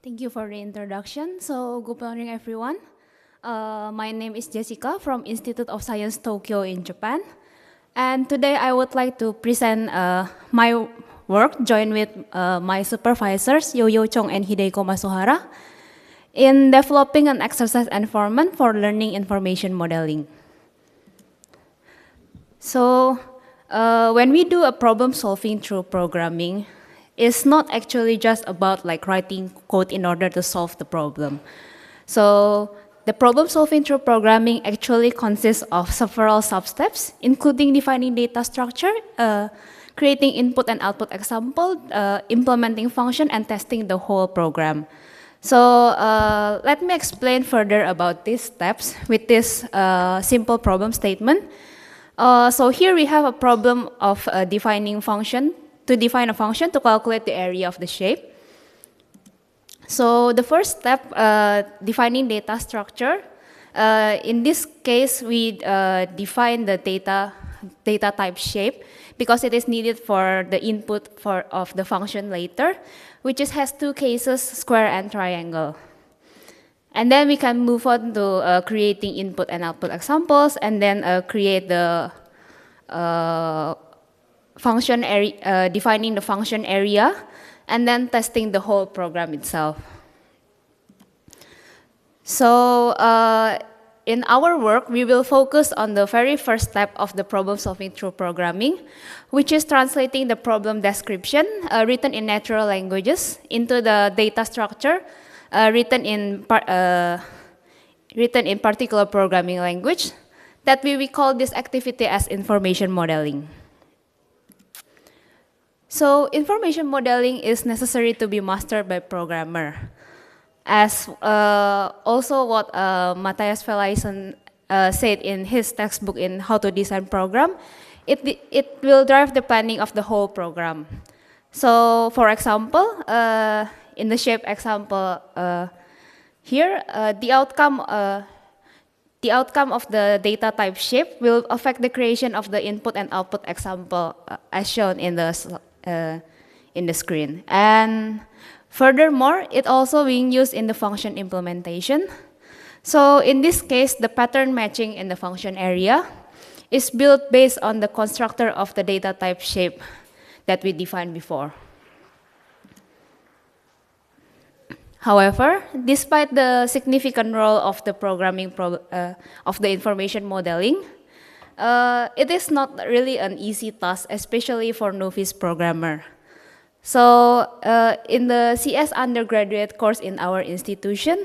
Thank you for the introduction. So, good morning, everyone. My name is Jessica from Institute of Science Tokyo in Japan. And today I would like to present my work joined with my supervisors, Youyou, Cong, and Hidehiko Masuhara, in developing an exercise environment for learning information modeling. So, when we do a problem solving through programming, it's not actually just about like writing code in order to solve the problem. So the problem solving through programming actually consists of several sub-steps, including defining data structure, creating input and output example, implementing function, and testing the whole program. So let me explain further about these steps with this simple problem statement. So here we have a problem of defining a function to calculate the area of the shape. So the first step, defining data structure. In this case, we define the data type shape because it is needed for the input of the function later, which has two cases, square and triangle. And then we can move on to creating input and output examples, and then create the function area, defining the function area, and then testing the whole program itself. So in our work, we will focus on the very first step of the problem solving through programming, which is translating the problem description written in natural languages into the data structure written in particular programming language. That we call this activity as information modeling. So information modeling is necessary to be mastered by programmer. As also what Matthias Felleisen said in his textbook in How to Design Program, it will drive the planning of the whole program. So for example, in the shape example here, the outcome of the data type shape will affect the creation of the input and output example as shown in the screen. And furthermore, it also being used in the function implementation. So in this case, the pattern matching in the function area is built based on the constructor of the data type shape that we defined before. However, despite the significant role of the programming of the information modeling, it is not really an easy task, especially for novice programmer. So in the CS undergraduate course in our institution,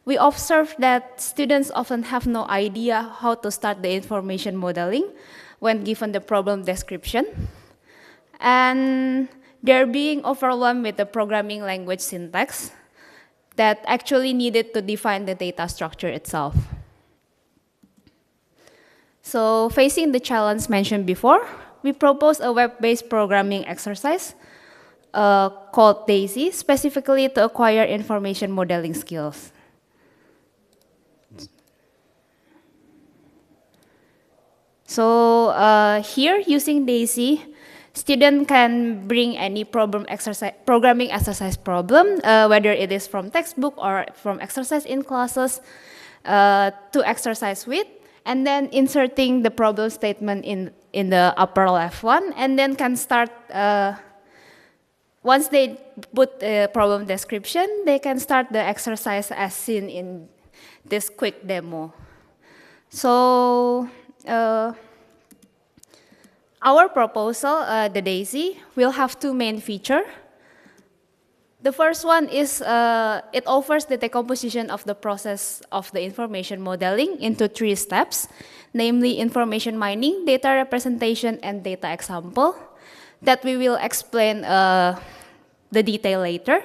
we observed that students often have no idea how to start the information modeling when given the problem description. And they're being overwhelmed with the programming language syntax that actually needed to define the data structure itself. So facing the challenge mentioned before, we propose a web-based programming exercise called DAISY, specifically to acquire information modeling skills. So here, using DAISY, student can bring any programming exercise problem, whether it is from textbook or from exercise in classes, to exercise with, and then inserting the problem statement in the upper left one, and then can start, once they put the problem description, they can start the exercise as seen in this quick demo. So our proposal, the DAISY, will have two main features. The first one is it offers the decomposition of the process of the information modeling into 3 steps, namely information mining, data representation, and data example, that we will explain the detail later.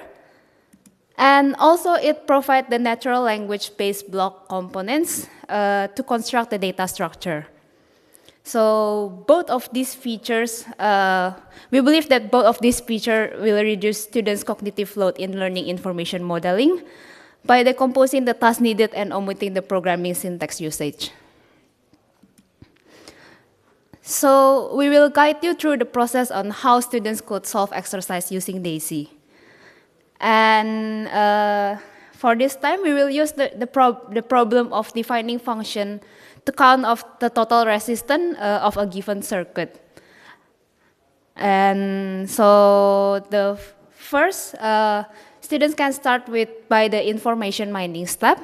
And also it provides the natural language-based block components to construct the data structure. So both of these features, we believe that both of these features will reduce students' cognitive load in learning information modeling by decomposing the task needed and omitting the programming syntax usage. So we will guide you through the process on how students could solve exercise using DAISY. And for this time, we will use the problem of defining function to count of the total resistance of a given circuit. And so the first, students can start by the information mining step,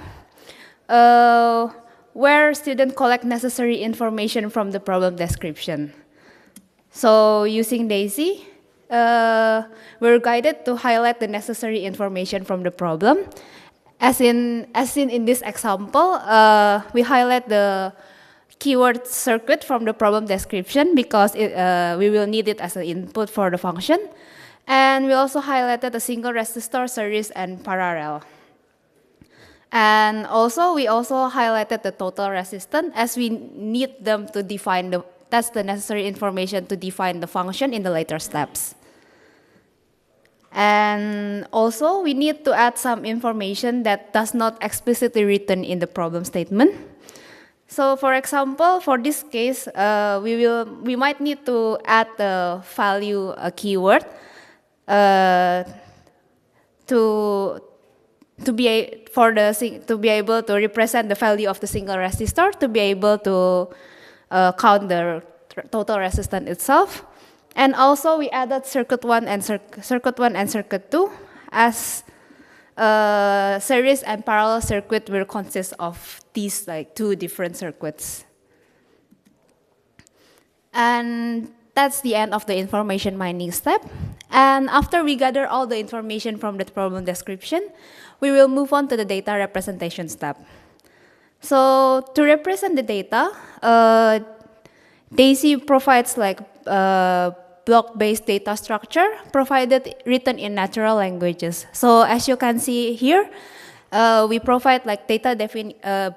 where students collect necessary information from the problem description. So using DAISY, we're guided to highlight the necessary information from the problem. As seen in this example, we highlight the keyword circuit from the problem description because we will need it as an input for the function. And we also highlighted a single resistor, series, and parallel. And also, we also highlighted the total resistance as we need them to define that's the necessary information to define the function in the later steps. And also, we need to add some information that does not explicitly written in the problem statement. So, for example, for this case, we might need to add the value keyword to be able to represent the value of the single resistor, to be able to count the total resistance itself. And also we added circuit 1 and circuit 2 as series and parallel circuit will consist of these two different circuits. And that's the end of the information mining step. And after we gather all the information from the problem description, we will move on to the data representation step. So to represent the data, DAISY provides block-based data structure provided written in natural languages. So as you can see here, we provide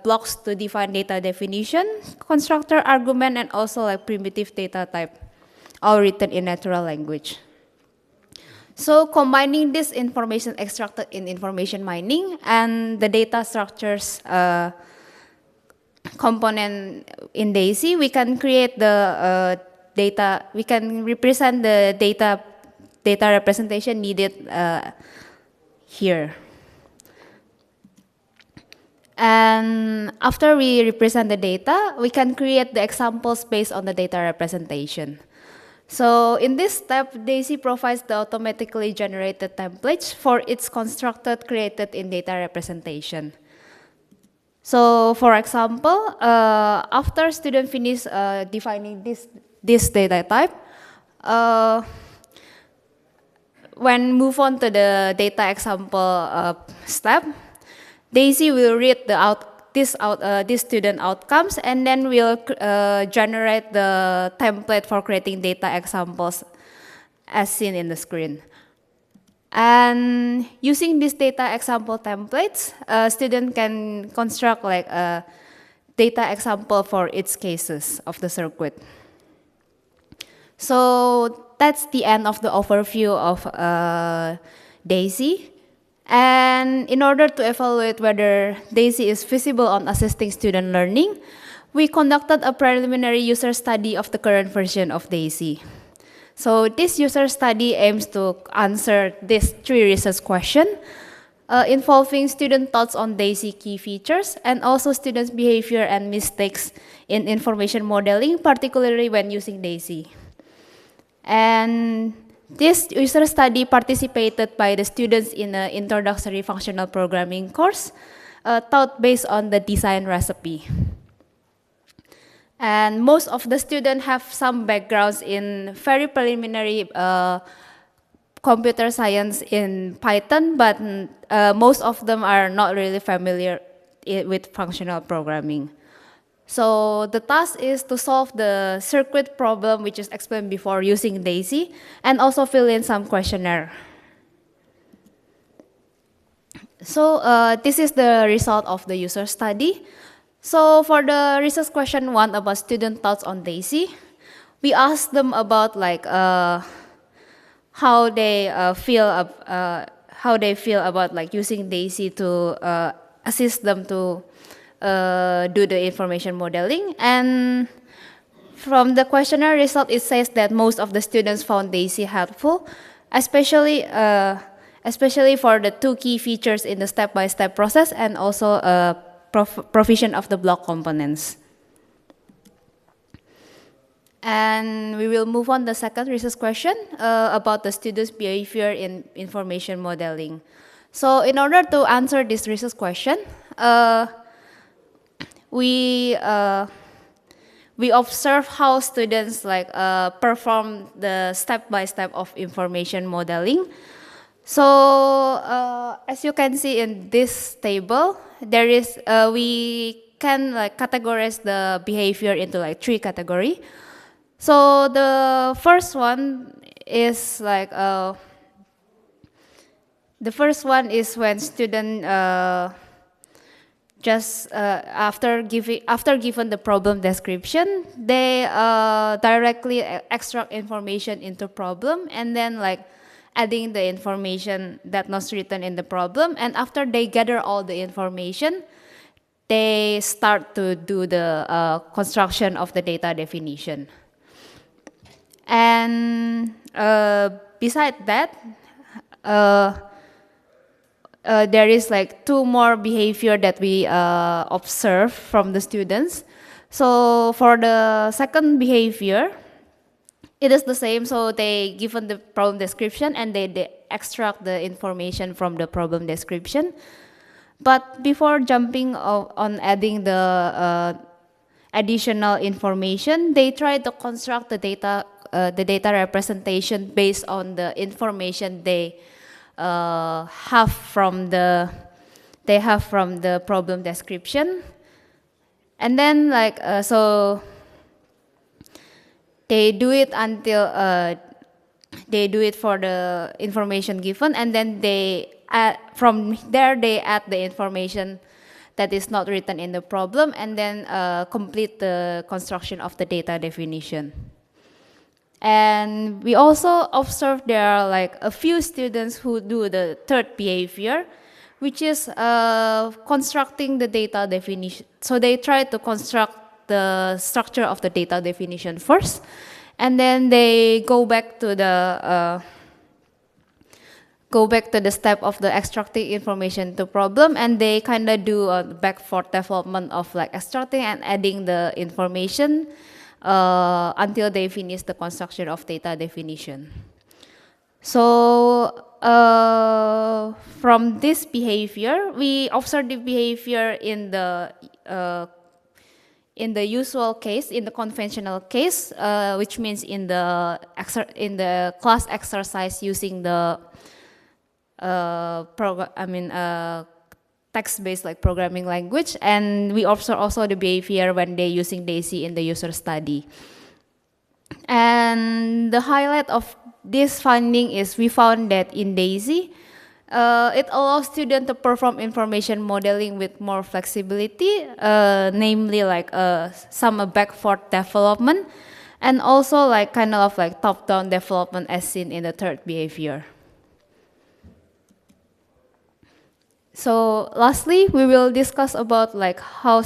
blocks to define data definition, constructor argument, and also primitive data type, all written in natural language. So combining this information extracted in information mining and the data structures component in DAISY, we can create the data. We can represent the data representation needed here. And after we represent the data, we can create the examples based on the data representation. So in this step, DAISY provides the automatically generated templates for its constructed created in data representation. So for example, after student finish defining this data type, when move on to the data example step, DAISY will read this student outcomes, and then we'll generate the template for creating data examples as seen in the screen. And using these data example templates, student can construct a data example for its cases of the circuit. So that's the end of the overview of DAISY. And in order to evaluate whether DAISY is feasible on assisting student learning, we conducted a preliminary user study of the current version of DAISY. So this user study aims to answer these 3 research questions involving student thoughts on DAISY key features and also students' behavior and mistakes in information modeling, particularly when using DAISY. And this user study participated by the students in an introductory functional programming course taught based on the design recipe. And most of the students have some backgrounds in very preliminary computer science in Python, but most of them are not really familiar with functional programming. So the task is to solve the circuit problem, which is explained before using DAISY, and also fill in some questionnaire. So this is the result of the user study. So for the research question 1 about student thoughts on DAISY, we asked them about how they feel about using DAISY to assist them to do the information modeling. And from the questionnaire result, it says that most of the students found DAISY helpful, especially especially for the two key features in the step-by-step process and also provision of the block components. And we will move on to the second research question about the students' behavior in information modeling. So in order to answer this research question, we observe how students perform the step-by-step of information modeling. So as you can see in this table, there is we can categorize the behavior into three categories. So the first one is when student after given the problem description, they directly extract information into problem and then adding the information that was written in the problem. And after they gather all the information, they start to do the construction of the data definition. And beside that, there is two more behavior that we observe from the students. So for the second behavior, it is the same. So they given the problem description and they extract the information from the problem description. But before jumping on adding the additional information, they try to construct the data representation based on the information they have from the problem description. And then so they do it until they do it for the information given, and then from there they add the information that is not written in the problem, and then complete the construction of the data definition. And we also observe there are a few students who do the third behavior, which is constructing the data definition. So they try to construct the structure of the data definition first, and then they go back to the step of the extracting information to problem, and they kind of do a back-forth development of extracting and adding the information until they finish the construction of data definition. So from this behavior, we observe the behavior in the usual case, in the conventional case, which means in the class exercise using the text-based programming language, and we observe also the behavior when they're using DAISY in the user study. And the highlight of this finding is we found that in DAISY, it allows students to perform information modeling with more flexibility, namely some back-forth development, and also top-down development as seen in the third behavior. So lastly, we will discuss about how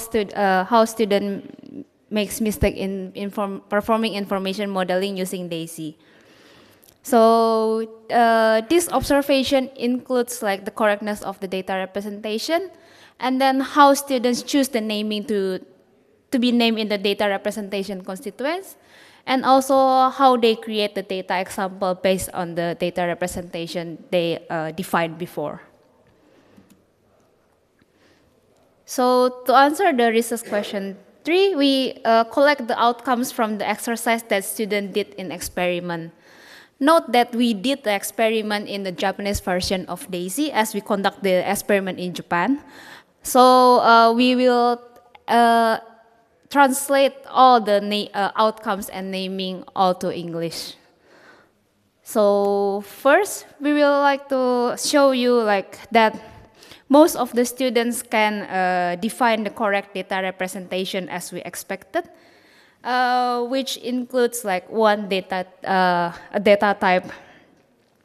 student makes mistake in performing information modeling using DAISY. So this observation includes the correctness of the data representation, and then how students choose the naming to be named in the data representation constituents, and also how they create the data example based on the data representation they defined before. So to answer the research question 3, we collect the outcomes from the exercise that student did in experiment. Note that we did the experiment in the Japanese version of DAISY as we conduct the experiment in Japan. So we will translate all the outcomes and naming all to English. So first, we will like to show you that most of the students can define the correct data representation as we expected, which includes one data type,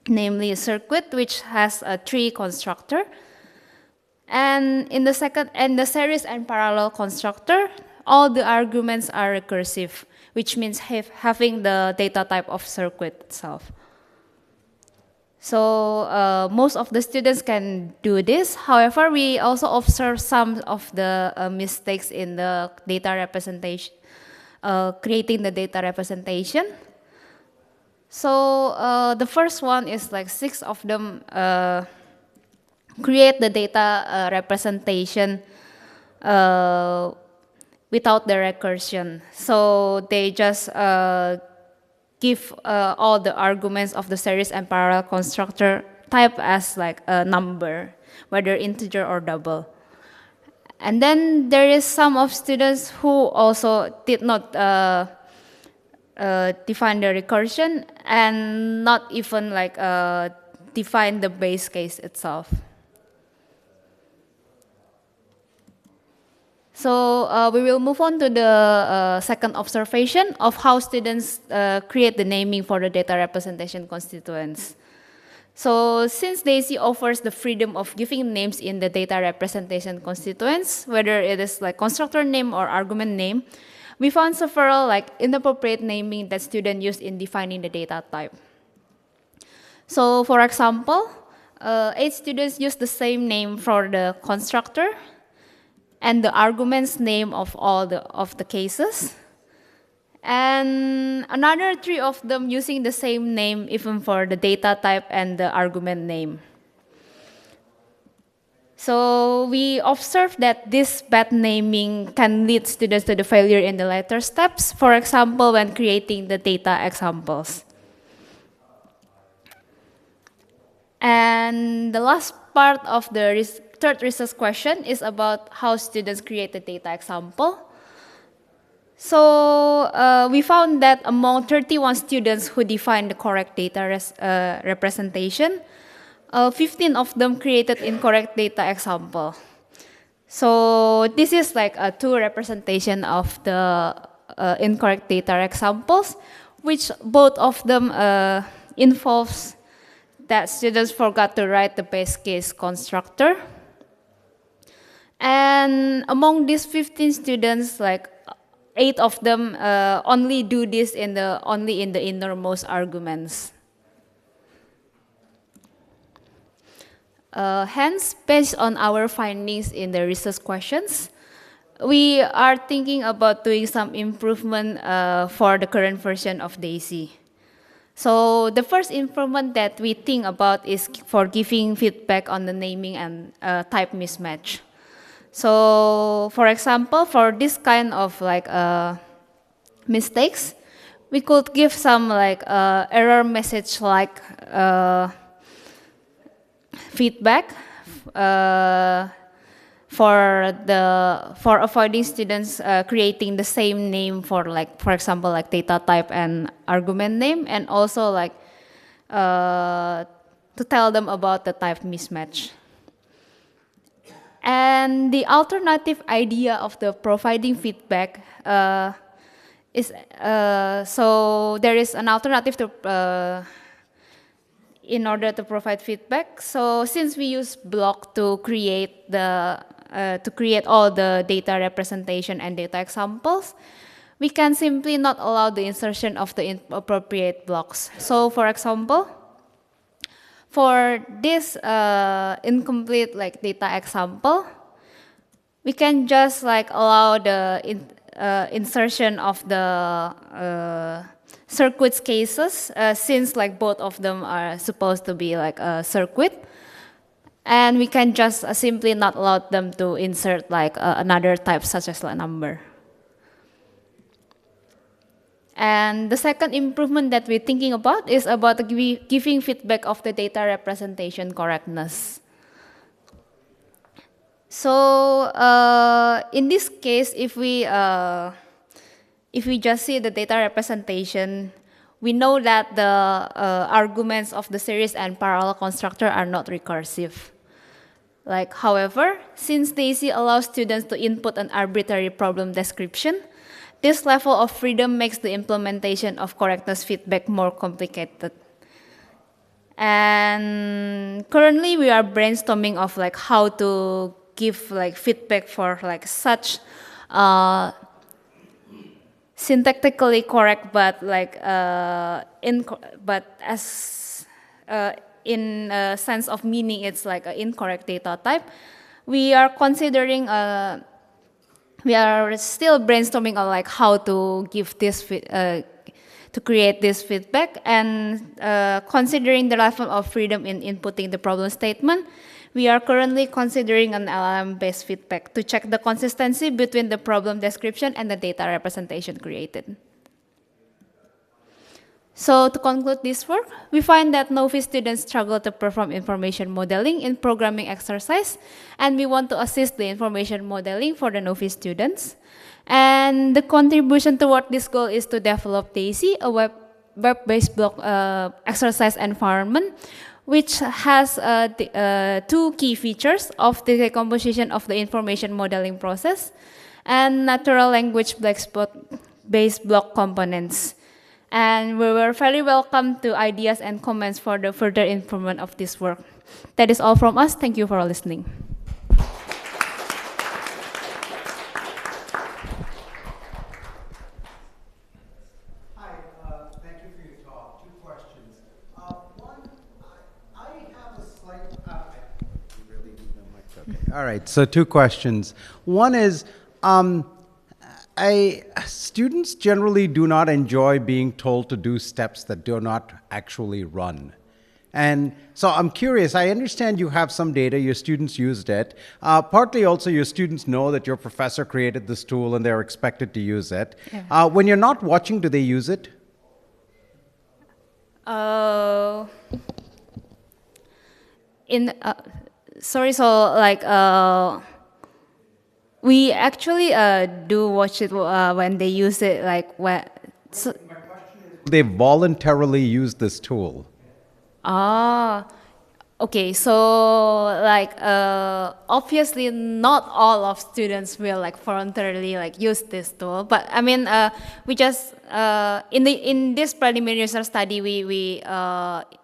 namely a circuit, which has a tree constructor. And in the series and parallel constructor, all the arguments are recursive, which means having the data type of circuit itself. So most of the students can do this. However, we also observe some of the mistakes in the data representation, creating the data representation. So the first one is like 6 of them create the data representation without the recursion. So they just give all the arguments of the series and parallel constructor type as like a number, whether integer or double. And then there is some of students who also did not define the recursion and not even like define the base case itself. So we will move on to the second observation of how students create the naming for the data representation constituents. So since DAISY offers the freedom of giving names in the data representation constituents, whether it is like constructor name or argument name, we found several like inappropriate naming that students use in defining the data type. So for example, 8 students use the same name for the constructor and the argument's name of all of the cases. And another 3 of them using the same name even for the data type and the argument name. So we observe that this bad naming can lead students to the failure in the later steps, for example, when creating the data examples. And the last part of the third research question is about how students create the data example. So we found that among 31 students who defined the correct data representation, 15 of them created incorrect data example. So this is like a 2 representation of the incorrect data examples, which both of them involves that students forgot to write the base case constructor. And among these 15 students, like 8 of them only do this only in the innermost arguments. Hence, based on our findings in the research questions, we are thinking about doing some improvement for the current version of DAISY. So the first improvement that we think about is for giving feedback on the naming and type mismatch. So for example, for this kind of like mistakes, we could give some like error message like feedback for avoiding students creating the same name for like, for example, like data type and argument name, and also like to tell them about the type mismatch. And the alternative idea of the providing feedback is, so there is an alternative to in order to provide feedback. So since we use block to create all the data representation and data examples, we can simply not allow the insertion of the inappropriate blocks. So for example, for this incomplete like data example, we can just like allow the insertion of the circuits cases, since like both of them are supposed to be like a circuit. And we can just simply not allow them to insert like another type such as a number. And the second improvement that we're thinking about is about giving feedback of the data representation correctness. So in this case, if we just see the data representation, we know that the arguments of the series and parallel constructor are not recursive. Like, however, since DAISY allows students to input an arbitrary problem description, this level of freedom makes the implementation of correctness feedback more complicated. And currently, we are brainstorming of like how to give like feedback for like such syntactically correct but like but as in a sense of meaning, it's like an incorrect data type. We are considering, we are still brainstorming on like how to give this, to create this feedback, and considering the level of freedom in inputting the problem statement. We are currently considering an LLM-based feedback to check the consistency between the problem description and the data representation created. So to conclude this work, we find that novice students struggle to perform information modeling in programming exercise, and we want to assist the information modeling for the novice students. And the contribution toward this goal is to develop DAISY, a web-based block exercise environment, which has two key features of the decomposition of the information modeling process and natural language-based block components. And we were very welcome to ideas and comments for the further improvement of this work. That is all from us. Thank you for listening. Hi, thank you for your talk. Two questions. One, I have a slight, you really need the mic? Okay. All right, so two questions. One is, students generally do not enjoy being told to do steps that do not actually run. And so I'm curious, I understand you have some data, your students used it. Partly also your students know that your professor created this tool and they're expected to use it. Yeah. When you're not watching, do they use it? Sorry, so like, we actually do watch it when they use it, like when. So my question is, they voluntarily use this tool. Okay, so like obviously not all of students will like voluntarily like use this tool, but I mean we just in this preliminary research study we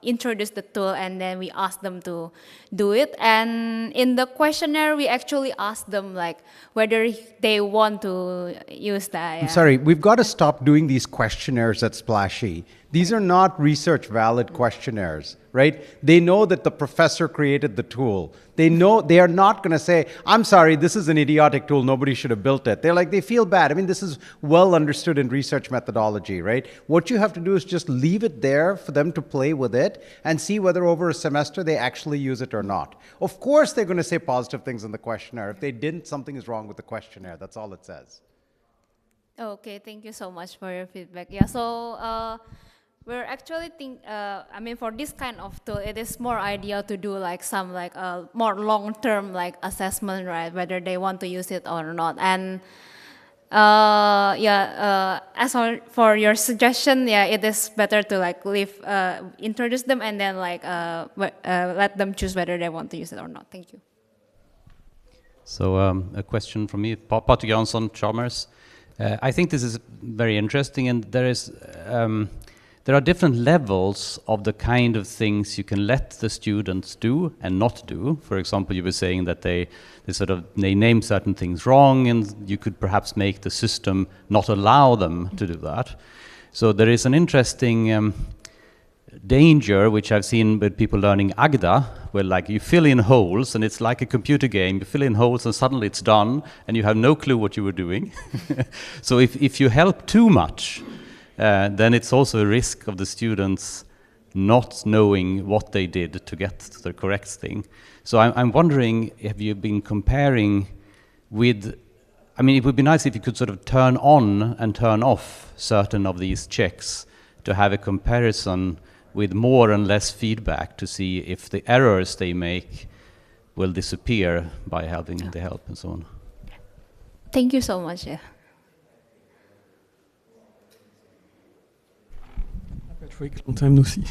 introduced the tool and then we asked them to do it, and in the questionnaire we actually asked them like whether they want to use that. Yeah. I'm sorry, we've got to stop doing these questionnaires at SPLASH-E. These are not research valid questionnaires, right? They know that the professor created the tool. They know they are not going to say, I'm sorry, this is an idiotic tool, nobody should have built it. They're like, they feel bad. I mean, this is well understood in research methodology, right? What you have to do is just leave it there for them to play with it and see whether over a semester they actually use it or not. Of course, they're going to say positive things in the questionnaire. If they didn't, something is wrong with the questionnaire. That's all it says. Okay, thank you so much for your feedback. Yeah, so we're actually I mean, for this kind of tool, it is more ideal to do like some like more long-term like assessment, right? Whether they want to use it or not. And as for your suggestion, yeah, it is better to like introduce them and then like let them choose whether they want to use it or not. Thank you. So a question from me, Patrick Jansson, Chalmers. I think this is very interesting, and there are different levels of the kind of things you can let the students do and not do. For example, you were saying that they name certain things wrong, and you could perhaps make the system not allow them to do that. So there is an interesting danger, which I've seen with people learning Agda, where like you fill in holes, and it's like a computer game. You fill in holes, and suddenly it's done, and you have no clue what you were doing. So if you help too much, then it's also a risk of the students not knowing what they did to get the correct thing. So I'm wondering, have you been comparing with, I mean, it would be nice if you could sort of turn on and turn off certain of these checks to have a comparison with more and less feedback to see if the errors they make will disappear by having the help and so on. Thank you so much. Yeah. Long time no see.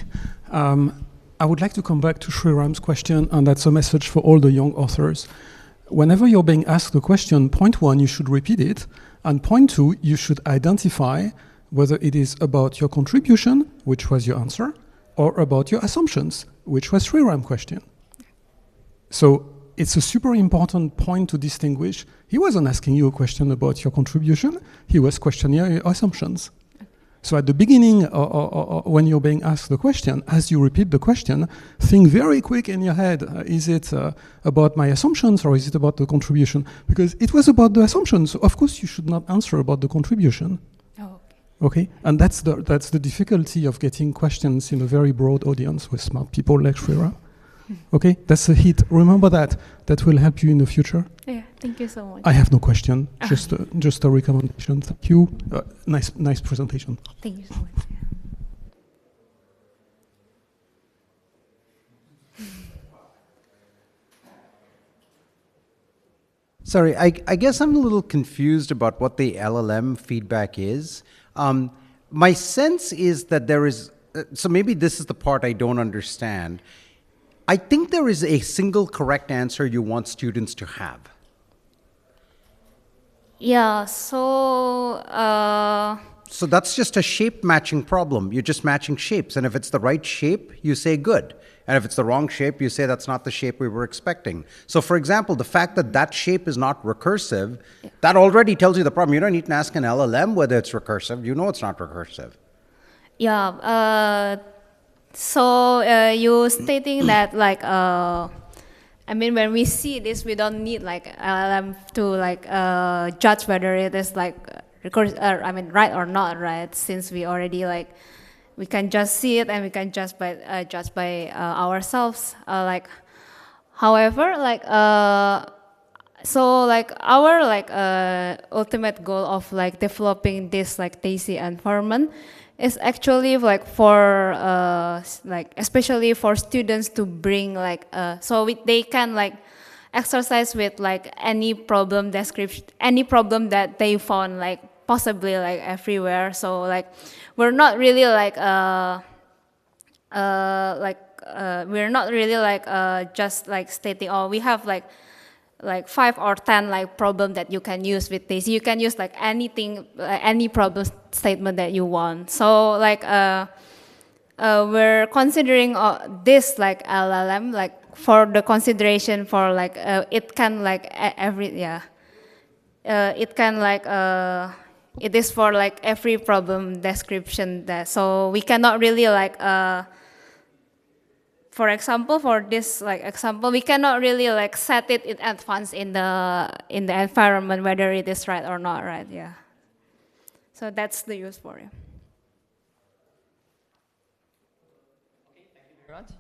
I would like to come back to Sriram's question, and that's a message for all the young authors. Whenever you're being asked a question, point one, you should repeat it, and point two, you should identify whether it is about your contribution, which was your answer, or about your assumptions, which was Sriram's question. So it's a super important point to distinguish. He wasn't asking you a question about your contribution, he was questioning your assumptions. So at the beginning, or when you're being asked the question, as you repeat the question, think very quick in your head, is it about my assumptions or is it about the contribution? Because it was about the assumptions, so of course you should not answer about the contribution. Oh, Okay, and that's the difficulty of getting questions in a very broad audience with smart people like Shrira. Okay, that's a hit. Remember that. That will help you in the future. yeah, thank you so much. I have no question. Just a recommendation. Thank you. Nice presentation. Thank you so much. Sorry, I guess I'm a little confused about what the LLM feedback is. My sense is that there is, so maybe this is the part I don't understand. I think there is a single correct answer you want students to have. Yeah, so So that's just a shape matching problem. You're just matching shapes. And if it's the right shape, you say good. And if it's the wrong shape, you say that's not the shape we were expecting. So for example, the fact that that shape is not recursive, that already tells you the problem. You don't need to ask an LLM whether it's recursive. You know it's not recursive. yeah, so you stating that like I mean when we see this we don't need like LLM to like judge whether it is like I mean right or not, right, since we already like we can just see it and we can judge by ourselves, like however like so like our like ultimate goal of like developing this like DAISY environment is actually like for like especially for students to bring like so they can like exercise with like any problem description, any problem that they found like possibly like everywhere. So like we're not really like we're not really like just like stating, oh, we have like 5 or 10 like problem that you can use with this. You can use like anything, any problem statement that you want. So like we're considering this like LLM like for the consideration for like it can like it can like it is for like every problem description that, so we cannot really like for example, for this like example, we cannot really like set it in advance in the environment whether it is right or not right. Yeah. So that's the use for it. Okay, thank you very much.